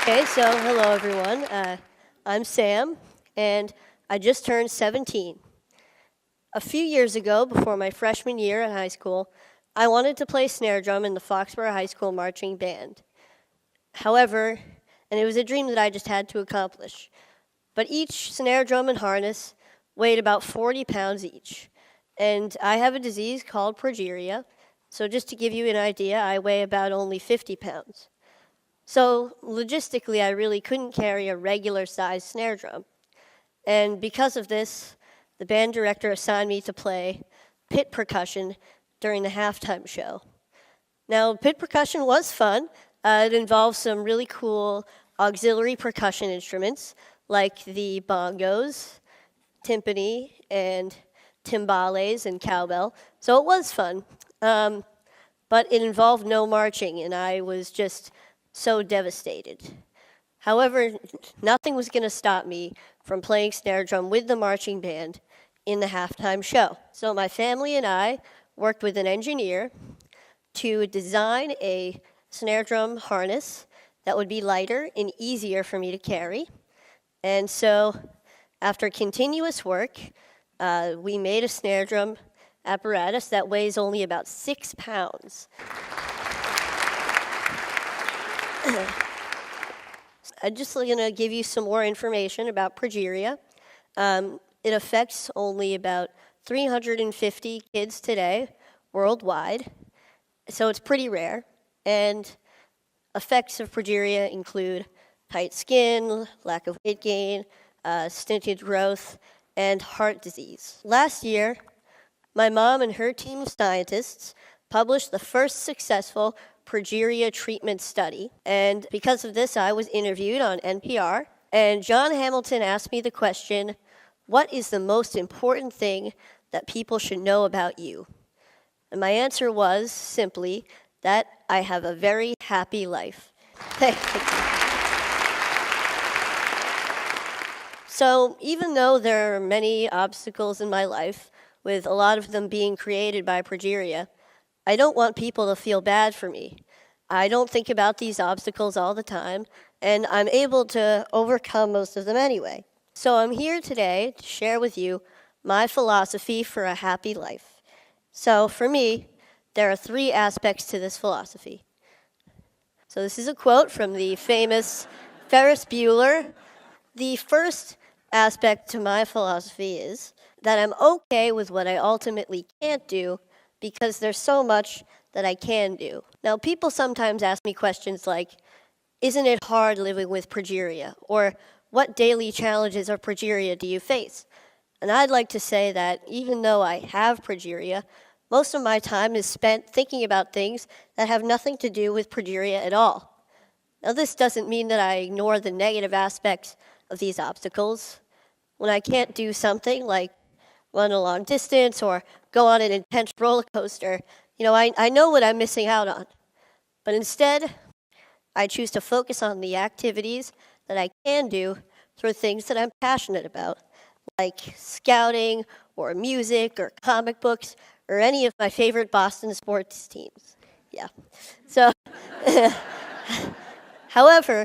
Okay, so hello everyone. I'm Sam, and I just turned 17. A few years ago, before my freshman year in high school, I wanted to play snare drum in the Foxborough High School marching band. However, and it was a dream that I just had to accomplish, but each snare drum and harness weighed about 40 pounds each. And I have a disease called progeria, so just to give you an idea, I weigh about only 50 pounds. So logistically, I really couldn't carry a regular-sized snare drum. And because of this, the band director assigned me to play pit percussion during the halftime show. Now, pit percussion was fun. It involved some really cool auxiliary percussion instruments like the bongos, timpani, and timbales and cowbell. So it was fun. But it involved no marching, and I was just so devastated. However, nothing was going to stop me from playing snare drum with the marching band in the halftime show. So my family and I worked with an engineer to design a snare drum harness that would be lighter and easier for me to carry. And so after continuous work, we made a snare drum apparatus that weighs only about 6 pounds. I'm just going to give you some more information about progeria. It affects only about 350 kids today worldwide, so it's pretty rare. And effects of progeria include tight skin, lack of weight gain, stunted growth, and heart disease. Last year, my mom and her team of scientists published the first successful progeria treatment study. And because of this, I was interviewed on NPR. And John Hamilton asked me the question, what is the most important thing that people should know about you? And my answer was simply that I have a very happy life. So even though there are many obstacles in my life, with a lot of them being created by progeria, I don't want people to feel bad for me. I don't think about these obstacles all the time, and I'm able to overcome most of them anyway. So I'm here today to share with you my philosophy for a happy life. So for me, there are 3 aspects to this philosophy. So this is a quote from the famous Ferris Bueller. The first aspect to my philosophy is that I'm okay with what I ultimately can't do because there's so much that I can do. Now, people sometimes ask me questions like, isn't it hard living with progeria? Or what daily challenges of progeria do you face? And I'd like to say that even though I have progeria, most of my time is spent thinking about things that have nothing to do with progeria at all. Now, this doesn't mean that I ignore the negative aspects of these obstacles. When I can't do something like run a long distance or go on an intense roller coaster, I know what I'm missing out on. But instead, I choose to focus on the activities that I can do through things that I'm passionate about, like scouting or music or comic books or any of my favorite Boston sports teams. Yeah. So, however,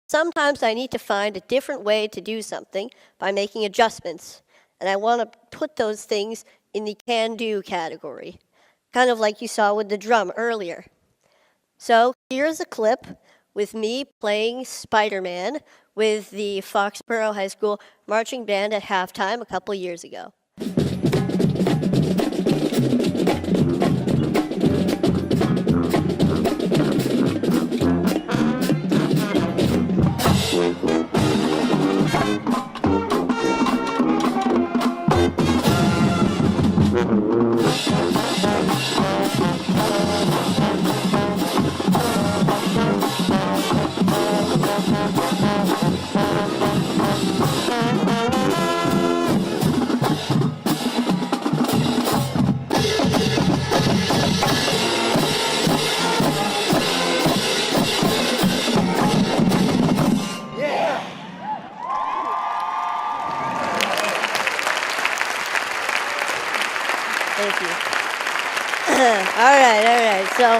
sometimes I need to find a different way to do something by making adjustments. And I want to put those things in the can-do category, kind of like you saw with the drum earlier. So here's a clip with me playing Spider-Man with the Foxborough High School marching band at halftime a couple years ago. Thank you. All right. So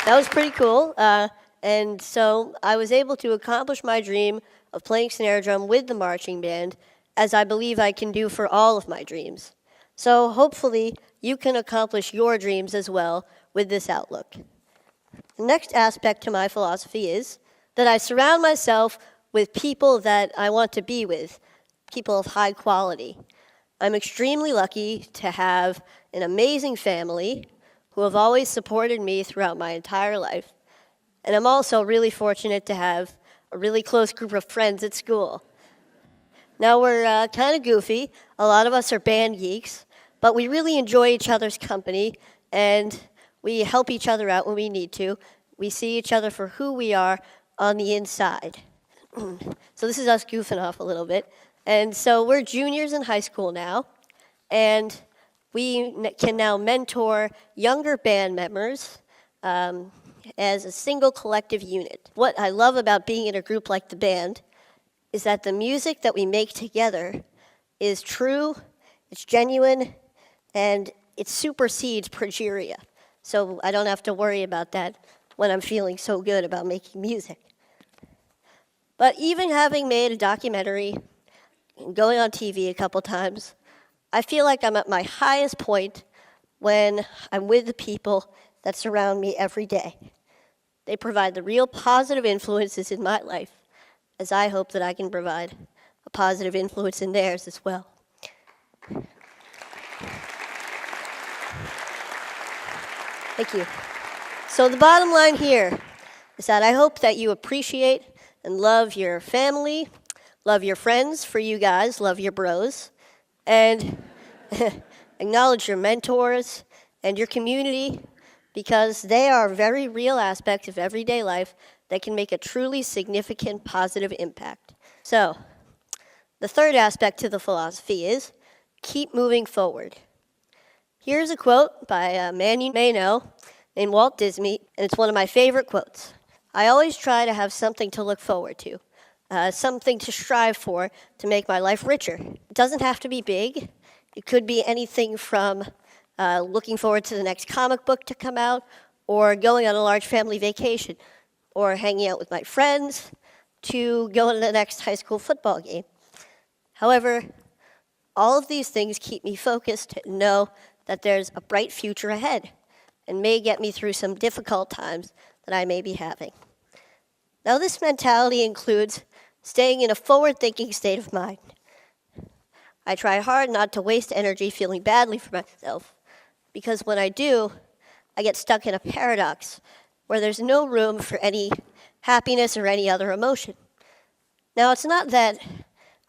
that was pretty cool. And And so I was able to accomplish my dream of playing snare drum with the marching band, as I believe I can do for all of my dreams. So hopefully you can accomplish your dreams as well with this outlook. The next aspect to my philosophy is that I surround myself with people that I want to be with, people of high quality. I'm extremely lucky to have an amazing family who have always supported me throughout my entire life. And I'm also really fortunate to have a really close group of friends at school. Now, we're kind of goofy. A lot of us are band geeks, but we really enjoy each other's company, and we help each other out when we need to. We see each other for who we are on the inside. So this is us goofing off a little bit. And so we're juniors in high school now, and we can now mentor younger band members as a single collective unit. What I love about being in a group like the band is that the music that we make together is true, it's genuine, and it supersedes progeria. So I don't have to worry about that when I'm feeling so good about making music. But even having made a documentary and going on TV a couple times, I feel like I'm at my highest point when I'm with the people that surround me every day. They provide the real positive influences in my life, as I hope that I can provide a positive influence in theirs as well. Thank you. So the bottom line here is that I hope that you appreciate and love your family, love your friends, for you guys, love your bros, and acknowledge your mentors and your community, because they are very real aspects of everyday life that can make a truly significant positive impact. So, the third aspect to the philosophy is keep moving forward. Here's a quote by a man you may know named Walt Disney, and it's one of my favorite quotes. I always try to have something to look forward to, something to strive for to make my life richer. It doesn't have to be big. It could be anything from looking forward to the next comic book to come out, or going on a large family vacation, or hanging out with my friends, to going to the next high school football game. However, all of these things keep me focused and know that there's a bright future ahead and may get me through some difficult times that I may be having. Now, this mentality includes staying in a forward-thinking state of mind. I try hard not to waste energy feeling badly for myself, because when I do, I get stuck in a paradox where there's no room for any happiness or any other emotion. Now, it's not that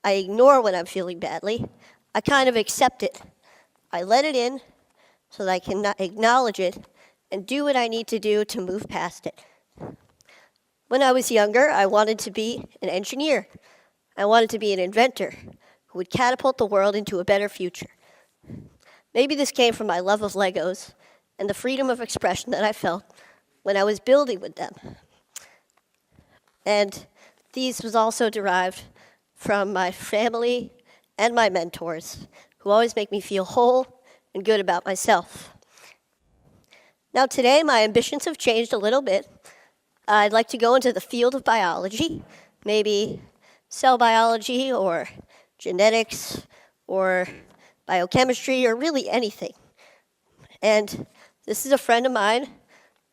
I ignore when I'm feeling badly. I kind of accept it. I let it in so that I can acknowledge it and do what I need to do to move past it. When I was younger, I wanted to be an engineer. I wanted to be an inventor who would catapult the world into a better future. Maybe this came from my love of Legos and the freedom of expression that I felt when I was building with them. And these was also derived from my family and my mentors, who always make me feel whole and good about myself. Now today, my ambitions have changed a little bit. I'd like to go into the field of biology, maybe cell biology or genetics or biochemistry or really anything. And this is a friend of mine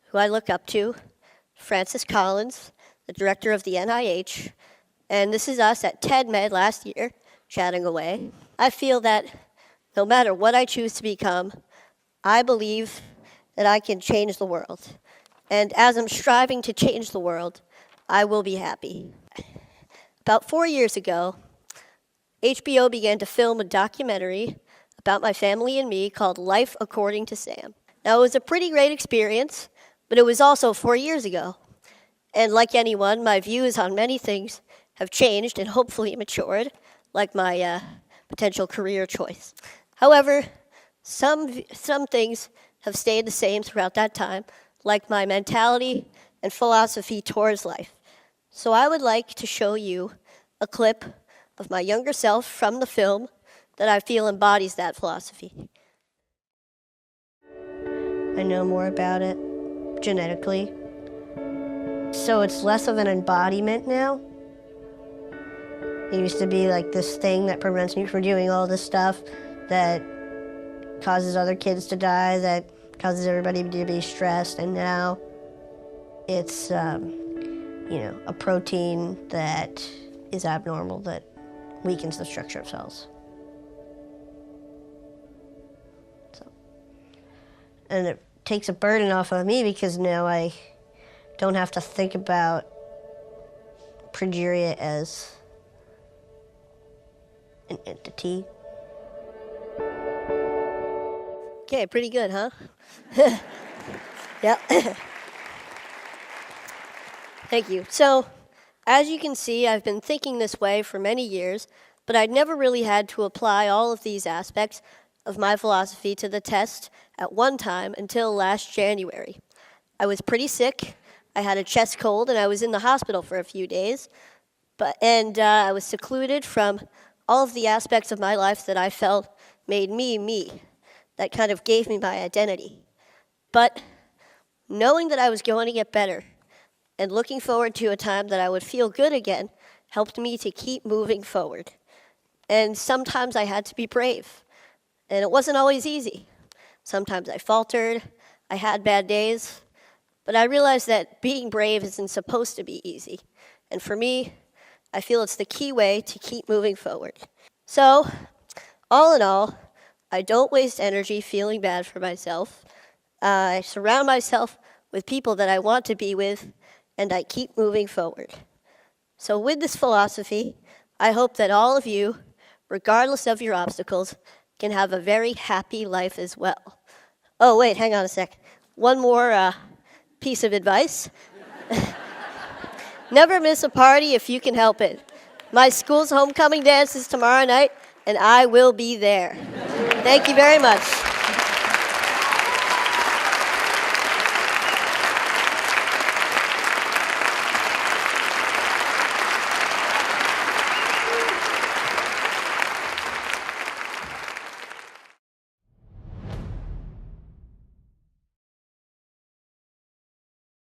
who I look up to, Francis Collins, the director of the NIH, and this is us at TED-Med last year, chatting away. I feel that no matter what I choose to become, I believe that I can change the world. And as I'm striving to change the world, I will be happy. About 4 years ago, HBO began to film a documentary about my family and me called Life According to Sam. Now, it was a pretty great experience, but it was also 4 years ago. And like anyone, my views on many things have changed and hopefully matured, like my potential career choice. However, some things have stayed the same throughout that time, like my mentality and philosophy towards life. So I would like to show you a clip of my younger self from the film that I feel embodies that philosophy. I know more about it genetically So it's less of an embodiment now. It used to be like this thing that prevents me from doing all this stuff that causes other kids to die, that causes everybody to be stressed, and now it's, a protein that is abnormal, that weakens the structure of cells. And it takes a burden off of me because now I don't have to think about progeria as an entity. Okay, pretty good, huh? Yep. Thank you. So, as you can see, I've been thinking this way for many years, but I'd never really had to apply all of these aspects of my philosophy to the test at one time until last January. I was pretty sick. I had a chest cold, and I was in the hospital for a few days. I was secluded from all of the aspects of my life that I felt made me, me, that kind of gave me my identity. But knowing that I was going to get better and looking forward to a time that I would feel good again helped me to keep moving forward. And sometimes I had to be brave, and it wasn't always easy. Sometimes I faltered, I had bad days, but I realized that being brave isn't supposed to be easy. And for me, I feel it's the key way to keep moving forward. So, all in all, I don't waste energy feeling bad for myself. I surround myself with people that I want to be with, and I keep moving forward. So with this philosophy, I hope that all of you, regardless of your obstacles, can have a very happy life as well. Oh, wait, hang on a sec. One more piece of advice. Never miss a party if you can help it. My school's homecoming dance is tomorrow night, and I will be there. Thank you very much.